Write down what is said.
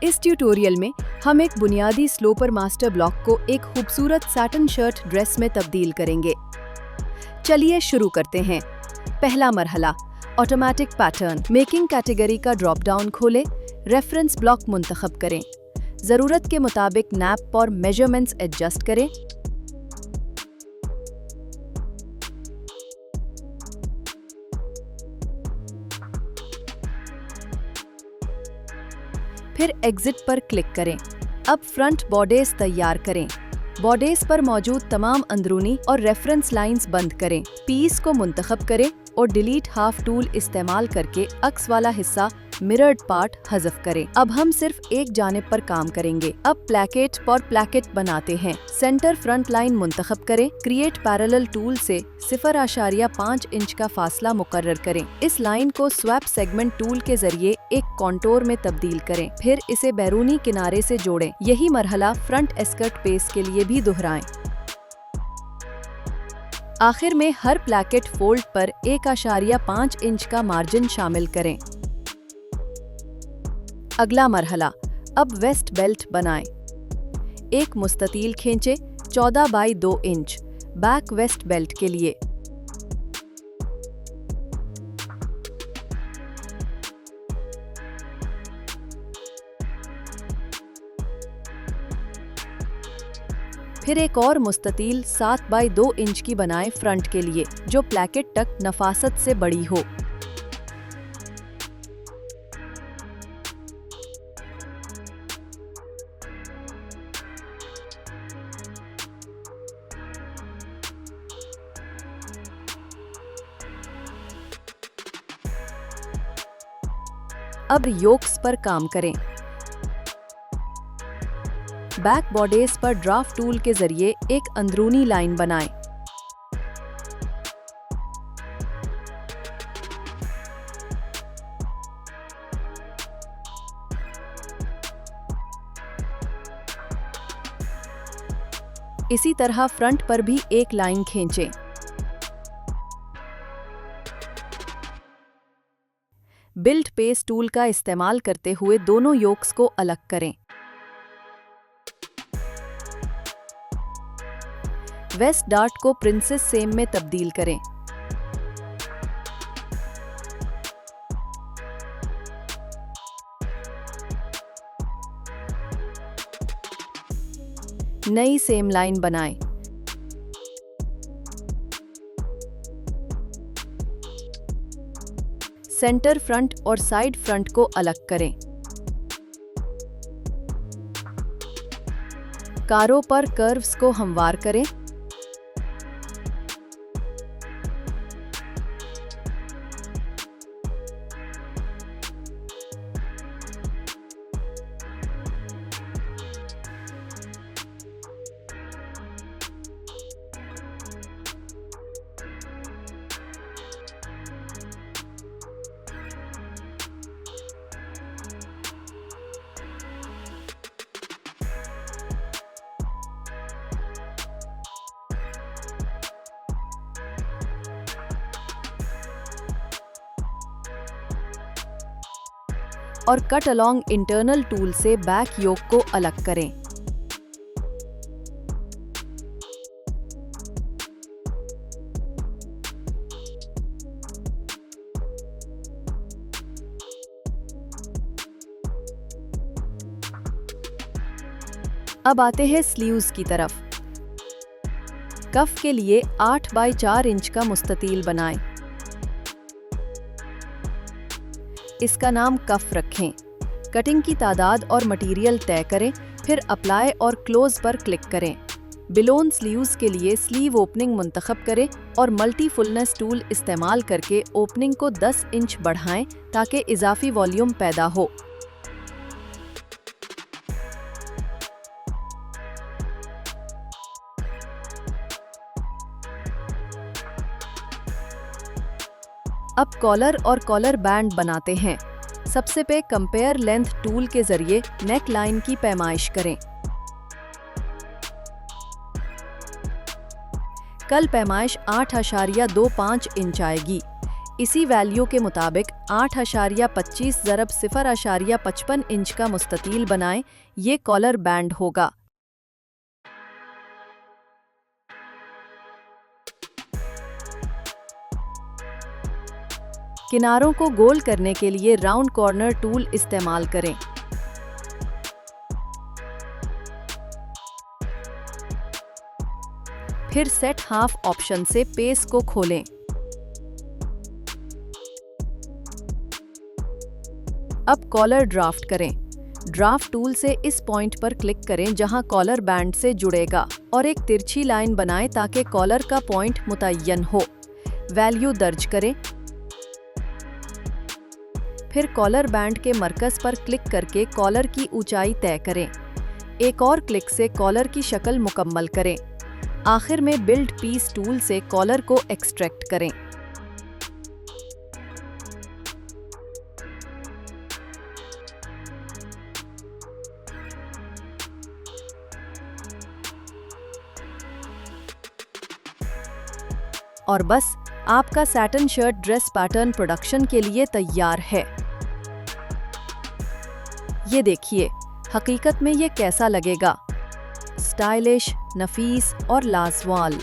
इस ट्यूटोरियल में हम एक बुनियादी स्लोपर मास्टर ब्लॉक को एक खूबसूरत सैटिन शर्ट ड्रेस में तब्दील करेंगे। चलिए शुरू करते हैं। पहला मरहला, ऑटोमेटिक पैटर्न। मेकिंग कैटेगरी का ड्रॉप डाउन खोलें, रेफरेंस ब्लॉक मुंतखब करें। ज़रूरत के मुताबिक नैप और मेजरमेंट्स एडजस्ट करें। फिर एग्जिट पर क्लिक करें। अब फ्रंट बॉर्डर्स तैयार करें। बॉर्डर्स पर मौजूद तमाम अंदरूनी और रेफरेंस लाइंस बंद करें। पीस को मुंतखब करें और डिलीट हाफ टूल इस्तेमाल करके अक्स वाला हिस्सा मिरर्ड पार्ट हज़फ करें। अब हम सिर्फ एक जानिब पर काम करेंगे। अब प्लैकेट और प्लैकेट बनाते हैं। सेंटर फ्रंट लाइन मुंतखब करें। क्रिएट पैरेलल टूल से 0.5 इंच का फासला मुकर्रर करें। इस लाइन को स्वैप सेगमेंट टूल के जरिए एक कॉन्टोर में तब्दील करें। फिर इसे बैरूनी किनारे से जोड़ें। यही मरहला फ्रंट एस्कर्ट पेस के लिए भी दोहराएं। आखिर में हर प्लैकेट फोल्ड पर 1.5 इंच का मार्जिन शामिल करें। अगला मरहला, अब वेस्ट बेल्ट बनाएं। एक मुस्ततील खींचे 14 by 2 inch back waste belt के लिए। फिर एक और मुस्ततील 7 बाई 2 इंच की बनाएं फ्रंट के लिए, जो प्लैकेट तक नफासत से बड़ी हो। अब योक्स पर काम करें। बैक बॉर्डर्स पर ड्राफ्ट टूल के जरिए एक अंदरूनी लाइन बनाएं। इसी तरह फ्रंट पर भी एक लाइन खींचें। बिल्ड पेस टूल का इस्तेमाल करते हुए दोनों योक्स को अलग करें। वेस्ट डार्ट को प्रिंसेस सेम में तब्दील करें। नई सेम लाइन बनाएं। सेंटर फ्रंट और साइड फ्रंट को अलग करें। कारों पर कर्व्स को हमवार करें। और कट अलोंग इंटरनल टूल से बैक योक को अलग करें। अब आते हैं स्लीव्स की तरफ। कफ के लिए 8 बाई 4 इंच का मुस्ततील बनाएं। इसका नाम कफ रखें। कटिंग की तादाद और मटेरियल तय करें, फिर अप्लाई और क्लोज पर क्लिक करें। बिलोन स्लीव्स के लिए स्लीव ओपनिंग मुंतखब करें और मल्टी फुलनेस टूल इस्तेमाल करके ओपनिंग को 10 इंच बढ़ाएं ताकि इजाफी वॉल्यूम पैदा हो। अब कॉलर और कॉलर बैंड बनाते हैं। सबसे पे कंपेयर लेंथ टूल के जरिए नेक लाइन की पैमाइश करें। कल पैमाइश 8.25 इंच आएगी। इसी वैल्यू के मुताबिक 8.25 ज़रब 0.55 इंच का मुस्ततील बनाएं। ये कॉलर बैंड होगा। किनारों को गोल करने के लिए राउंड कॉर्नर टूल इस्तेमाल करें। फिर सेट हाफ ऑप्शन से पेज को खोलें। अब कॉलर ड्राफ्ट करें। ड्राफ्ट टूल से इस पॉइंट पर क्लिक करें जहां कॉलर बैंड से जुड़ेगा और एक तिरछी लाइन बनाएं ताकि कॉलर का पॉइंट मुतय्यन हो। वैल्यू दर्ज करें। फिर कॉलर बैंड के मरकज पर क्लिक करके कॉलर की ऊंचाई तय करें। एक और क्लिक से कॉलर की शक्ल मुकम्मल करें। आखिर में बिल्ड पीस टूल से कॉलर को एक्सट्रैक्ट करें। और बस आपका satin shirt dress pattern production के लिए तैयार है। ये देखिए, हकीकत में ये कैसा लगेगा। स्टाइलिश, नफीस और लाजवाब।